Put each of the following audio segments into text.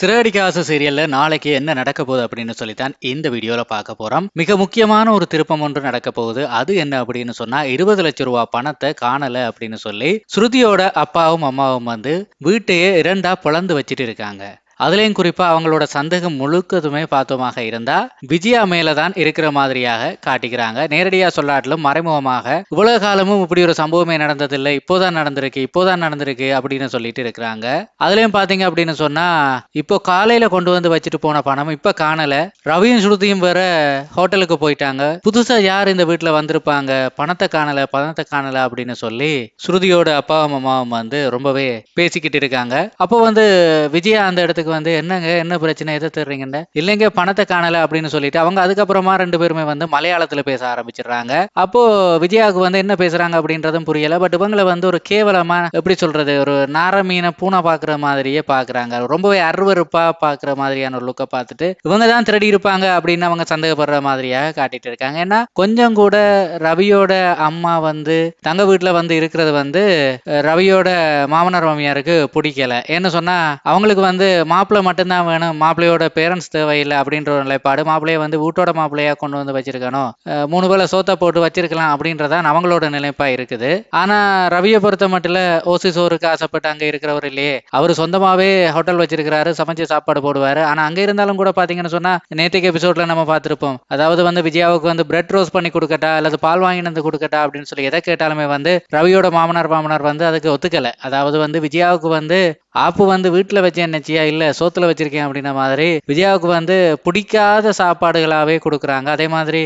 சிறகடிக்க ஆசை சீரியல்ல நாளைக்கு என்ன நடக்க போகுது அப்படின்னு சொல்லித்தான் இந்த வீடியோல பார்க்க போறோம். மிக முக்கியமான ஒரு திருப்பம் ஒன்று நடக்க போகுது. அது என்ன அப்படின்னு சொன்னா 20 லட்சம் ரூபாய் பணத்தை காணல அப்படின்னு சொல்லி ஸ்ருதியோட அப்பாவும் அம்மாவும் வந்து வீட்டையே இரண்டா பிளந்து வச்சிட்டு இருக்காங்க. அதுலயும் குறிப்பா அவங்களோட சந்தேகம் முழுக்கதுமே பார்த்தோமாக இருந்தா விஜயா மேலதான் இருக்கிற மாதிரியாக காட்டிக்கிறாங்க. நேரடியா சொல்லாட்டிலும் மறைமுகமாக இவ்வளவு காலமும் இப்படி ஒரு சம்பவமே நடந்ததில்லை, இப்போதான் நடந்திருக்கு அப்படின்னு சொல்லிட்டு இருக்கிறாங்க. அதுலயும் பாத்தீங்க அப்படின்னு சொன்னா இப்போ காலையில கொண்டு வந்து வச்சுட்டு போன பணம் இப்ப காணல. ரவியும் ஸ்ருதியும் வேற ஹோட்டலுக்கு போயிட்டாங்க. புதுசா யார் இந்த வீட்டுல வந்திருப்பாங்க, பணத்தை காணல அப்படின்னு சொல்லி ஸ்ருதியோட அப்பாவும் அம்மாவும் வந்து ரொம்பவே பேசிக்கிட்டு இருக்காங்க. அப்போ வந்து விஜயா அந்த இடத்துக்கு வந்து என்னங்க என்ன பிரச்சனை எதை தேடுறீங்கன்னு, இல்லைங்க பணத்தை காணல அப்படின்னு சொல்லிட்டு அவங்க அதுக்கப்புறமா ரெண்டு பேருமே வந்து மலையாளத்துல பேச ஆரம்பிச்சிடுறாங்க. அப்போ விஜயாவுக்கு வந்து என்ன பேசுறாங்க அப்படின்றதும் புரியல. பட் இவங்களை வந்து ஒரு கேவலமா எப்படி சொல்றது, ஒரு நாரமீனை பூனை பாக்குற மாதிரியே பாக்குறாங்க. ரொம்பவே அருவருப்பா பாக்குற மாதிரியான ஒரு லுக்கை பார்த்துட்டு இவங்க தான் திருடி இருப்பாங்க அப்படின்னு அவங்க சந்தேகப்படுற மாதிரியாக காட்டிட்டு இருக்காங்க. ஏன்னா கொஞ்சம் கூட ரவியோட அம்மா வந்து தங்க வீட்டுல வந்து இருக்கிறது வந்து ரவியோட மாமனார் மாமியாருக்கு பிடிக்கல. ஏன்னு சொன்னா அவங்களுக்கு வந்து மாப்பிள்ளை மட்டும்தான் வேணும், மாப்பிள்ளையோட பேரண்ட்ஸ் தேவையில்லை அப்படின்ற ஒரு நிலைப்பாடு. மாப்பிள்ளைய வந்து வீட்டோட மாப்பிள்ளையா கொண்டு வந்து வச்சிருக்கணும், 3 வேளை சோத்த போட்டு வச்சிருக்கலாம் அப்படின்றதான் அவங்களோட நிலைப்பா இருக்குது. ஆனா ரவியை பொறுத்த மட்டும் ஓசி சோறுக்கு ஆசைப்பட்டு அங்க இருக்கிறவர் இல்லையே, அவர் சொந்தமாவே ஹோட்டல் வச்சிருக்கிறாரு, சமைச்சு சாப்பாடு போடுவாரு. ஆனா அங்க இருந்தாலும் கூட பாத்தீங்கன்னு சொன்னா நேற்றுக்கு எபிசோட்ல நம்ம பார்த்திருப்போம், அதாவது வந்து விஜயாவுக்கு வந்து பிரெட் ரோஸ்ட் பண்ணி கொடுக்கட்டா அல்லது பால் வாங்கிட்டு வந்து கொடுக்கட்டா அப்படின்னு சொல்லி எதை கேட்டாலுமே வந்து ரவியோட மாமனார் வந்து அதுக்கு ஒத்துக்கல. அதாவது வந்து விஜயாவுக்கு வந்து ஆப்பு வந்து வீட்டுல வச்சேன் நினைச்சியா இல்ல சோத்துல வச்சிருக்கேன் அப்படின்ற மாதிரி விஜயாவுக்கு வந்து பிடிக்காத சாப்பாடுகளாவே கொடுக்குறாங்க. அதே மாதிரி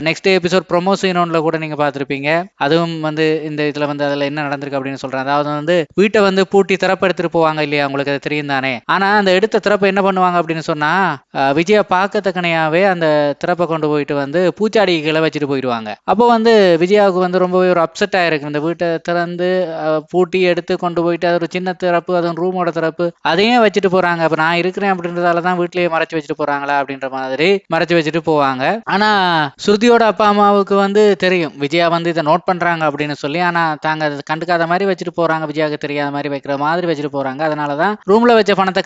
நெக்ஸ்ட் எபிசோட் ப்ரொமோஷன்ல கூட நீங்க பார்த்திருப்பீங்க. அதுவும் வந்து இந்த இதுல வந்து அதுல என்ன நடந்திருக்கு அப்படின்னு சொல்றேன். அதாவது வந்து வீட்டை வந்து பூட்டி திறப்பு எடுத்துட்டு போவாங்க இல்லையா, உங்களுக்கு அது தெரியும் தானே. ஆனா அந்த எடுத்த திறப்பை என்ன பண்ணுவாங்க அப்படின்னு சொன்னா விஜயா பார்க்கத்தக்கனையாவே அந்த திறப்பை கொண்டு போயிட்டு வந்து பூச்சாடிகளை வச்சுட்டு போயிடுவாங்க. அப்போ வந்து விஜயாவுக்கு வந்து ரொம்பவே ஒரு அப்செட் ஆயிருக்கு. இந்த வீட்டை திறந்து பூட்டி எடுத்து கொண்டு போயிட்டு அது ஒரு சின்ன திறப்பு, அது ரூமோட திறப்பு, அதையும் வச்சுட்டு போறாங்க. அப்ப நான் இருக்கிறேன் அப்படின்றதாலதான் வீட்லயே மறைச்சு வச்சுட்டு போறாங்களா அப்படின்ற மாதிரி மறைச்சு வச்சுட்டு போவாங்க. ஆனா ஸ்ருதியோட அப்பா அம்மாவுக்கு வந்து தெரியும் விஜயா வந்து இதை நோட் பண்றாங்க அப்படின்னு சொல்லி. ஆனா தாங்க அதை கண்டுக்காத மாதிரி வச்சுட்டு போறாங்க, விஜயாவுக்கு தெரியாத மாதிரி வைக்கிற மாதிரி வச்சுட்டு போறாங்க. அதனாலதான் ரூம்ல வச்ச பணத்தை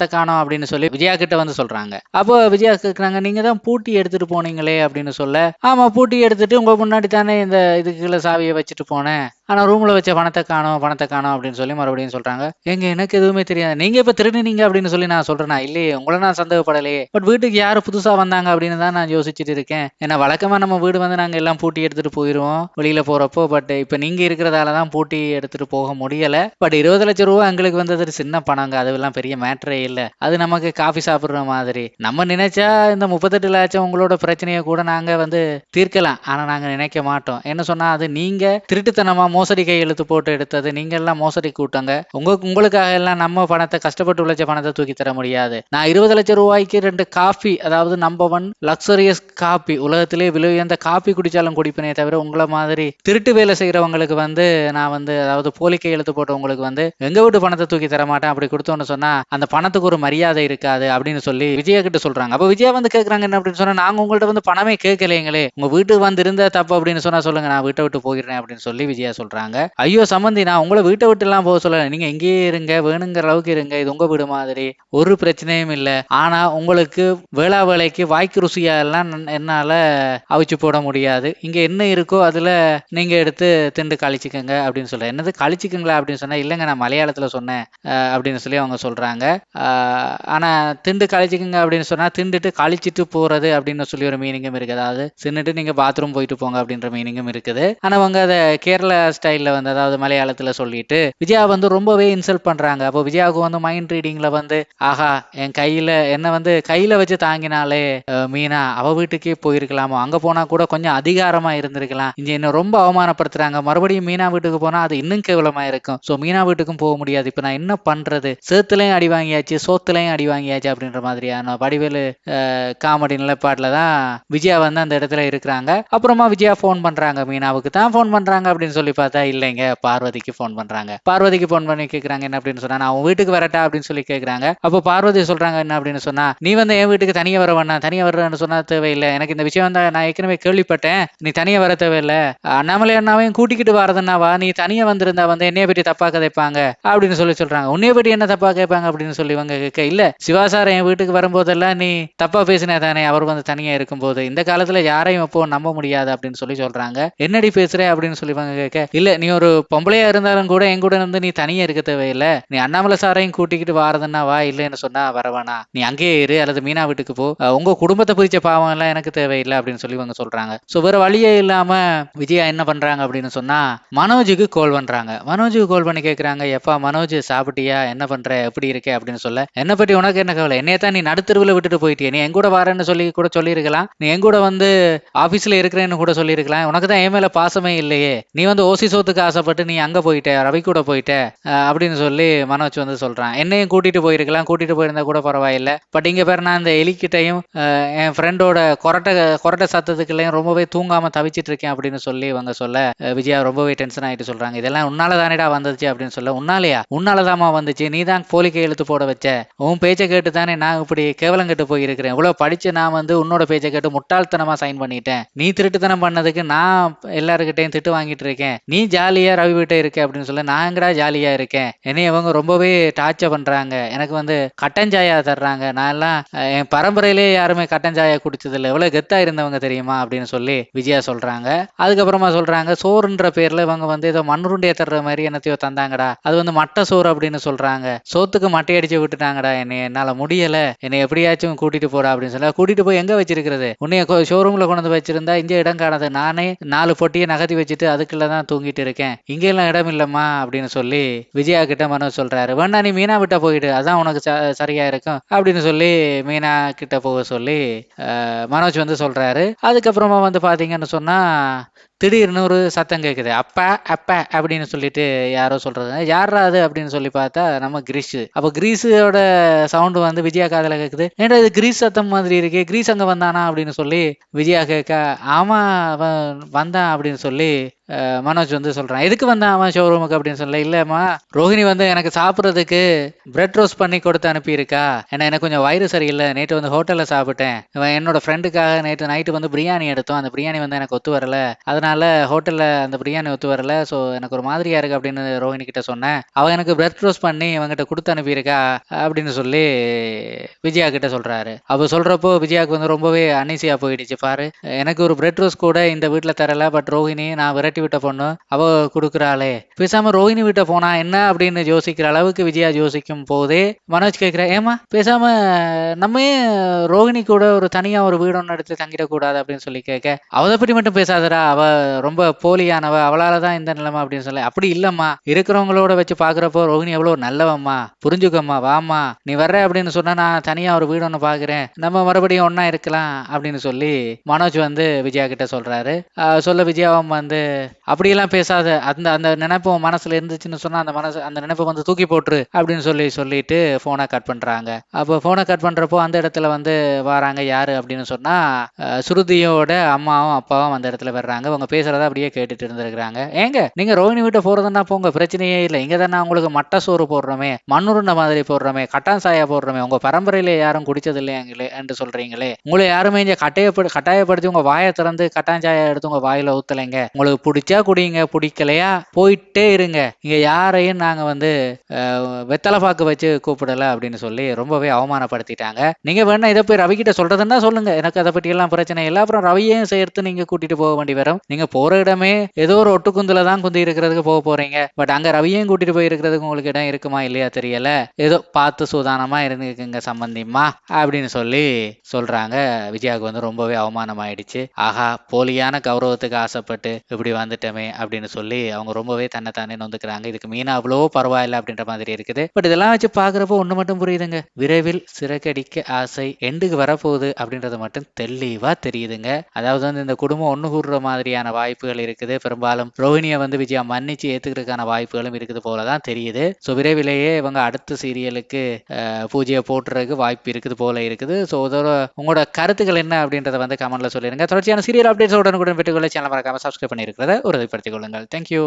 காணோம் அப்படின்னு சொல்லி விஜயா கிட்ட வந்து சொல்றாங்க. அப்போ விஜயா கேட்கறாங்க, நீங்க தான் பூட்டி எடுத்துட்டு போனீங்களே அப்படின்னு சொல்ல, ஆமா பூட்டி எடுத்துட்டு உங்க முன்னாடி தானே இந்த இதுக்குள்ள சாவியை வச்சுட்டு போனேன், ஆனா ரூம்ல வச்ச பணத்தை காணோம் அப்படின்னு சொல்லி மறுபடியும் சொல்றாங்க. எங்க எனக்கு எதுவுமே தெரியாது, நீங்க இப்ப திருடுனீங்க அப்படின்னு சொல்லி நான் சொல்றேனா, இல்லையே உங்களை நான் சந்தேகப்படலையே, பட் வீட்டுக்கு யாரு புதுசா வந்தாங்க அப்படின்னு தான் நான் யோசிச்சுட்டு இருக்கேன். ஏன்னா வழக்கமா நம்ம வீடு வந்து நாங்க எல்லாம் பூட்டி எடுத்துட்டு போயிருவோம் வெளியில போறப்போ, பட் இப்ப நீங்க இருக்கிறதாலதான் பூட்டி எடுத்துட்டு போக முடியல. பட் 20 லட்சம் ரூபாய் எங்களுக்கு வந்து அது சின்ன பணங்க, அதெல்லாம் பெரிய மேட்டரே இல்ல, அது நமக்கு காஃபி சாப்பிடுற மாதிரி. நம்ம நினைச்சா இந்த 38 லட்சம் உங்களோட பிரச்சனையை கூட நாங்க வந்து தீர்க்கலாம், ஆனா நாங்க நினைக்க மாட்டோம். என்ன சொன்னா அது நீங்க திருட்டுத்தனமா மோசடி கையெழுத்து போட்டு எடுத்தது, நீங்க எல்லாம் மோசடி கூட்டங்க, உங்களுக்காக எல்லாம் நம்ம பணத்தை கஷ்டப்பட்டு உழைச்ச பணத்தை தூக்கி தர முடியாது. நான் 20 லட்சம் ரூபாய்க்கு 2 காஃபி, அதாவது நம்பர் 1 லக்ஸரியஸ் காபி, உலகத்திலே விலை உயர்ந்த காபி குடிச்சாலும் குடிப்பனே தவிர உங்களை மாதிரி திருட்டு வேலை செய்யறவங்களுக்கு வந்து நான் வந்து அதாவது போலி கையெழுத்து போட்டவங்களுக்கு வந்து எங்க வீட்டு பணத்தை தூக்கி தர மாட்டேன். அப்படி கொடுத்தோன்னு சொன்னா அந்த பணத்துக்கு ஒரு மரியாதை இருக்காது அப்படின்னு சொல்லி விஜயா கிட்ட சொல்றாங்க. அப்ப விஜயா வந்து கேட்கறாங்க என்ன அப்படின்னு சொன்னா, நாங்க உங்கள்ட்ட வந்து பணமே கேட்கலைங்களே, உங்க வீட்டுக்கு வந்து இருந்த தப்பு அப்படின்னு சொன்னா சொல்லுங்க, நான் வீட்டை விட்டு போகிறேன் அப்படின்னு சொல்லி விஜயா சொல்றாங்க. ஐயோ சம்பந்தி, நான் உங்களை வீட்டை விட்டு எல்லாம் போக சொல்லல, நீங்க எங்கேயே இருங்க, வேணுங்கிற அளவுக்கு இருங்க, இது உங்க வீடு மாதிரி, ஒரு பிரச்சனையும் இல்லை. ஆனா உங்களுக்கு வேலைக்கு வாய்க்கு ருசியா எல்லாம் என்னால அவிச்சு போட முடியாது. இங்க என்ன இருக்கோ அதுல நீங்க எடுத்து திண்டு கழிச்சுக்கங்க அப்படின்னு சொல்றேன். என்னது கழிச்சுக்கங்களா அப்படின்னு சொன்னா, இல்லைங்க நான் மலையாளத்துல சொன்னேன் அப்படின்னு சொல்லி அவங்க சொல்றாங்க. ஆனா திண்டு கழிச்சுக்கங்க அப்படின்னு சொன்னா திண்டுட்டு கழிச்சிட்டு போறது அப்படின்னு சொல்லி ஒரு மீனிங்கும் இருக்கு. அதாவது தின்னுட்டு நீங்க பாத்ரூம் போயிட்டு போங்க அப்படின்ற மீனிங்கும் இருக்குது. ஆனா அவங்க அதை கேரளா ஸ்டைல்ல வந்து அதாவது மலையாளத்துல சொல்லிட்டு விஜயா வந்து ரொம்பவே இன்சல்ட் பண்றாங்க. அப்போ விஜயாவுக்கு வந்து மைண்ட் ரீடிங்ல வந்து ஆஹா என் என்ன வந்து கையில வச்சு தாங்கினாலே மீனா அவ வீட்டுக்கே போயிருக்கலாமோ, அங்க போனா கூட கொஞ்சம் அதிகாரமா இருந்திருக்கலாம், இங்க என்ன ரொம்ப அவமானப்படுத்துறாங்க, மறுபடியும் மீனா வீட்டுக்கு போனா அது இன்னும் கேவலமா இருக்கும், சோ மீனா வீட்டுக்கும் போக முடியாது, இப்ப நான் என்ன பண்றது, சேத்துலயும் அடி வாங்கியாச்சு சோத்துலயும் அடி வாங்கியாச்சு அப்படின்ற மாதிரியான வடிவேலு காமெடி நிலைப்பாட்டுல தான் விஜயா வந்து அந்த இடத்துல இருக்கிறாங்க. அப்புறமா விஜயா போன் பண்றாங்க, மீனாவுக்கு தான் போன் பண்றாங்க அப்படின்னு சொல்லி பார்த்தா இல்லைங்க, பார்வதிக்கு ஃபோன் பண்றாங்க. பார்வதிக்கு ஃபோன் பண்ணி கேட்குறாங்க என்ன அப்படின்னு சொன்னா, நான் உன் வீட்டுக்கு வரட்டா அப்படின்னு சொல்லி கேட்குறாங்க. அப்போ பார்வதி சொல்றாங்க என்ன அப்படின்னு சொன்னா, நீ வந்து என் வீட்டுக்கு தனியா வர வேணாம், தனியா வர்றேன்னு சொன்னா தேவையில்லை, எனக்கு இந்த விஷயம் தான் நான் ஏற்கனவே கேள்விப்பட்டேன், நீ தனியா வர தேவையில்லை, அண்ணாமலை அண்ணாவையும் கூட்டிக்கிட்டு வரதுன்னா வா, நீ தனியா வந்திருந்தா வந்து என்னைய பற்றி தப்பா கதைப்பாங்க அப்படின்னு சொல்லி சொல்றாங்க. உன்னைய பற்றி என்ன தப்பா கேட்பாங்க அப்படின்னு சொல்லி இவங்க கேட்க, இல்ல சிவா சார் என் வீட்டுக்கு வரும்போதெல்லாம் நீ தப்பா பேசினா தானே அவர் வந்து தனியா இருக்கும்போது, இந்த காலத்துல யாரையும் இப்போ நம்ப முடியாது அப்படின்னு சொல்லி சொல்றாங்க. என்னடி பேசுற அப்படின்னு சொல்லி இவங்க கேட்க, இல்ல நீ ஒரு பொம்பளையா இருந்தாலும் கூட என் கூட இருந்து நீ தனியா இருக்க தேவையில்ல, நீ அண்ணாமலை சாரையும் கூட்டிக்கிட்டு வாரதுன்னா வா, இல்லைன்னு சொன்னா வரவானா, நீ அங்கேயே இரு அல்லது மீனா வீட்டுக்கு போ, உங்க குடும்பத்தை பிரிச்ச பாவம் எல்லாம் எனக்கு தேவையில்லை அப்படின்னு சொல்லி இவங்க சொல்றாங்க. சோ வேற வழியே இல்லாம விஜயா என்ன பண்றாங்க அப்படின்னு சொன்னா மனோஜுக்கு கால் பண்றாங்க. மனோஜுக்கு கால் பண்ணி கேக்குறாங்க, எப்பா மனோஜ் சாப்பிட்டியா, என்ன பண்ற, எப்படி இருக்க அப்படின்னு சொல்ல, என்ன பற்றி உனக்கு என்ன கவலை, என்னைய தான் நீ நடுத்தருவில் விட்டுட்டு போயிட்டியே, நீ என் கூட வரேன்னு சொல்லி கூட சொல்லியிருக்கலாம், நீ என் கூட வந்து ஆபீஸ்ல இருக்கிறேன்னு கூட சொல்லியிருக்கலாம், உனக்கு தான் என் மேல பாசமே இல்லையே, நீ வந்து ஓசி சோத்துக்கு ஆசைப்பட்டு நீ அங்க போயிட்ட, ரவி கூட போயிட்ட அப்படின்னு சொல்லி மனோஜ் வந்து சொல்றான். என்னையும் கூட்டிட்டு போயிருக்கலாம், கூட்டிட்டு போயிருந்தா கூட பரவாயில்லை, பட் இங்க பேர் நான் இந்த எலிக்கிட்டையும் என் ஃப்ரெண்டோட கொரட்டை கொரட்டை சத்தத்துக்குள்ளேயும் ரொம்பவே தூங்காம தவிச்சிட்டு இருக்கேன் அப்படின்னு சொல்லி இவங்க சொல்ல, விஜயா ரொம்பவே டென்ஷன் ஆயிட்டு சொல்றாங்க, இதெல்லாம் உன்னால தானேடா வந்துச்சு அப்படின்னு சொல்ல, உன்னாலயா, உன்னாலதாமா வந்துச்சு, நீ தான் போலி கையெழுத்து போட வச்ச, உன் பேச்சை கேட்டு தானே நான் இப்படி கேவலம் கெட்டு போயிருக்கிறேன், இவ்வளவு படிச்சு நான் வந்து உன்னோட பேச்சை கேட்டு முட்டாள்தனமா சைன் பண்ணிட்டேன், நீ திருட்டுத்தனம் பண்ணதுக்கு நான் எல்லாருக்கிட்டையும் திட்டு வாங்கிட்டு இருக்கேன், நீ ஜாலியா ரவி வீட்டை இருக்க அப்படின்னு சொல்ல, நான் எங்கடா ஜாலியா இருக்கேன், என்னை அவங்க ரொம்பவே டார்ச்சர் பண்றாங்க, எனக்கு வந்து கட்டஞ்சாயா தர்றாங்க, நான் எல்லாம் என் பரம்பரையிலே யாருமே கட்டஞ்சாயா குடிச்சது இல்லை, எவ்வளவு கெத்தா இருந்தவங்க தெரியுமா அப்படின்னு சொல்லி விஜயா சொல்றாங்க. அதுக்கப்புறமா சொல்றாங்க, சோறுன்ற பேர்ல இவங்க வந்து ஏதோ மண்ணுருண்டிய தர்ற மாதிரி என்னத்தையோ தந்தாங்கடா, அது வந்து மட்டை சோறு அப்படின்னு சொல்றாங்க, சோத்துக்கு மட்டை அடிச்சு விட்டுட்டாங்கடா, என்னை என்னால முடியல, என்னை எப்படியாச்சும் கூட்டிட்டு போடா அப்படின்னு சொல்ல, கூட்டிட்டு போய் எங்க வச்சிருக்கிறது, உன்னைய ஷோரூம்ல கொண்டு வந்து வச்சிருந்தா இங்க இடம் காணாது, நானே 4 பொட்டியை நகர்த்தி வச்சுட்டு அதுக்குள்ளதான் தூங்கிட்டு இருக்கேன், இங்க எல்லாம் இடம் இல்லம்மா அப்படின்னு சொல்லி விஜயா கிட்ட மனோஜ் சொல்றாரு. வேணா நீ மீனா விட்ட போயிடு, அதான் உனக்கு சரியா இருக்கும் அப்படின்னு சொல்லி மீனா கிட்ட போக சொல்லி மனோஜ் வந்து சொல்றாரு. அதுக்கப்புறமா வந்து பாத்தீங்கன்னு சொன்னா திடீர்னு ஒரு சத்தம் கேட்குது, அப்பா அப்பா அப்படின்னு சொல்லிட்டு யாரோ சொல்றது, யாரா அது அப்படின்னு சொல்லி பார்த்தா நம்ம கிரீஷ். அப்போ கிரீஸோட சவுண்டு வந்து விஜயா காதுல கேட்குது, ஏன்டா இது கிரீஸ் சத்தம் மாதிரி இருக்கு, கிரீஸ் அங்க வந்தானா அப்படின்னு சொல்லி விஜயா கேட்க, ஆமா அவன் வந்தான் அப்படின்னு சொல்லி மனோஜ் வந்து சொல்றான். எதுக்கு வந்தான் அவன் ஷோரூமுக்கு அப்படின்னு சொல்ல, இல்லம்மா ரோஹிணி வந்து எனக்கு சாப்பிட்றதுக்கு பிரெட் ரோஸ்ட் பண்ணி கொடுத்து அனுப்பியிருக்கா, ஏன்னா எனக்கு கொஞ்சம் வயிறு சரியில்லை, நேற்று வந்து ஹோட்டல்ல சாப்பிட்டேன், இவன் என்னோட ஃப்ரெண்டுக்காக நேற்று நைட்டு வந்து பிரியாணி எடுத்தோம், அந்த பிரியாணி வந்து எனக்கு ஒத்து வரல, அதனால ஹோட்டல்ல அந்த பிரியாணி ஒத்து வரல, ஸோ எனக்கு ஒரு மாதிரியா இருக்கு அப்படின்னு ரோஹிணி கிட்ட சொன்னேன், அவன் எனக்கு பிரெட் ரோஸ்ட் பண்ணி இவங்கிட்ட கொடுத்து அனுப்பியிருக்கா அப்படின்னு சொல்லி விஜயா கிட்ட சொல்றாரு. அப்போ சொல்றப்போ விஜயாவுக்கு வந்து ரொம்பவே அன்ஈசியா போயிடுச்சு. பாரு, எனக்கு ஒரு பிரெட் ரோஸ்ட் கூட இந்த வீட்டுல தரல, பட் ரோஹிணி நான் விரட்டி விட்ட பொண்ணு அவ கொடுக்குறாளே, பேசாம ரோஹிணி வீட்டை போனா என்ன அப்படின்னு யோசிக்கிற அளவுக்கு விஜயா யோசிக்கும் போதே மனோஜ் கேட்கிற, ஏமா பேசாம நம்ம ஏன் ரோஹிணி கூட ஒரு தனியா ஒரு வீடு ஒன்று எடுத்து தங்கிடக்கூடாது அப்படின்னு சொல்லி கேட்க, அவதை பற்றி மட்டும் பேசாதடா, அவ ரொம்ப போலியானவ, அவளாலதான் இந்த நிலைமை அப்படின்னு சொல்ல, அப்படி இல்லம்மா, இருக்கிறவங்களோட வச்சு பாக்குறப்போ ரோஹிணி எவ்வளவு நல்லவம்மா, புரிஞ்சுக்கம்மா, வாமா நீ வர்ற அப்படின்னு சொன்னா நான் தனியா ஒரு வீடு ஒன்று பாக்குறேன், நம்ம மறுபடியும் ஒன்னா இருக்கலாம் அப்படின்னு சொல்லி மனோஜ் வந்து விஜயா கிட்ட சொல்றாரு. சொல்ல விஜயாவும் வந்து அப்படியெல்லாம் பேசாத, அந்த அந்த நினைப்பு மனசுல இருந்துச்சுன்னு சொன்னா அந்த நினைப்பை வந்து தூக்கி போட்டுரு அப்படின்னு சொல்லிட்டு போனை கட் பண்றாங்க. அப்போ போனை கட் பண்றப்போ அந்த இடத்துல வந்து வராங்க யாரு அப்படின்னு சொன்னா ஸ்ருதியோட அம்மாவும் அப்பாவும் அந்த இடத்துல வர்றாங்க. அவங்க பேசுறத அப்படியே கேட்டுட்டு இருந்திருக்காங்க. ஏங்க நீங்க ரோஹிணி வீட்டை போறதுன்னா போங்க, பிரச்சனையே இல்லை, இங்க தானே உங்களுக்கு மட்டை சோறு போடுறோமே, மண்ணுருண்ட மாதிரி போடுறோமே, கட்டான் சாயா போடுறோமே, உங்க பரம்பரையில யாரும் குடிச்சது இல்லையாங்களே என்று சொல்றீங்களே, உங்களை யாருமே இங்க கட்டாயப்படுத்தி உங்க வாயை திறந்து கட்டாஞ்சாயா எடுத்து உங்க வாயில ஊத்தலைங்க, உங்களுக்கு பிடிச்சா குடிங்க, பிடிக்கலையா போயிட்டே இருங்க, இங்க யாரையும் நாங்க வந்து வெத்தலை பாக்கு வச்சு கூப்பிடல அப்படின்னு சொல்லி ரொம்பவே அவமானப்படுத்திட்டாங்க. நீங்க வேணா இதை போய் ரவி கிட்ட சொல்றதுன்னா சொல்லுங்க, எனக்கு அதை பற்றி எல்லாம் பிரச்சனை இல்லை, அப்புறம் ரவியையும் சேர்த்து நீங்க கூட்டிட்டு போக வேண்டி வரும், நீங்க போற இடமே ஏதோ ஒரு ஒட்டுக்குந்துல தான் குந்தி இருக்கிறதுக்கு போக போறீங்க, பட் அங்க ரவியையும் கூட்டிட்டு போய் இருக்கிறதுக்கு உங்களுக்கு இடம் இருக்குமா இல்லையா தெரியல, ஏதோ பார்த்து சூதானமா இருந்துக்குங்க சம்பந்திமா அப்படின்னு சொல்லி சொல்றாங்க. விஜயாவுக்கு வந்து ரொம்பவே அவமானம் ஆயிடுச்சு. ஆஹா, போலியான கௌரவத்துக்கு ஆசைப்பட்டு இப்படி வந்துட்டோமே அப்படின்னு சொல்லி அவங்க ரொம்பவே தன்னைத்தானே நொந்துக்கிறாங்க. இதுக்கு மீனா அவ்வளோ பரவாயில்ல அப்படின்ற மாதிரி இருக்குது. பட் இதெல்லாம் வச்சு பாக்குறப்போ ஒண்ணு மட்டும் புரியுதுங்க, விரைவில் சிறகடிக்க ஆசை எண்டுக்கு வரப்போகுது அப்படின்றது மட்டும் தெளிவா தெரியுதுங்க. அதாவது வந்து இந்த குடும்பம் ஒண்ணு கூடுற மாதிரியான வாய்ப்புகள் இருக்குது. பெரும்பாலும் ரோஹிணியை வந்து விஜயா மன்னிச்சு ஏத்துக்கிறதுக்கான வாய்ப்புகளும் இருக்குது போலதான் தெரியுது. ஸோ விரைவிலேயே இவங்க அடுத்த சீரியலுக்கு பூஜையை போட்டுறதுக்கு வாய்ப்பு இருக்குது போல இருக்குது. ஸோ இதோட உங்களோட கருத்துக்கள் என்ன அப்படின்றத வந்து கமெண்ட்ல சொல்லிருங்க. தொடர்ச்சியான சீரியல் அப்டேட்ஸ் உடனுக்குடன் பெற்றுக்கொள்ள சேனல் மறக்காம சப்ஸ்கிரைப் பண்ணியிருக்கிறத உறுதிப்படுத்திக் கொள்ளுங்கள். தேங்க்யூ.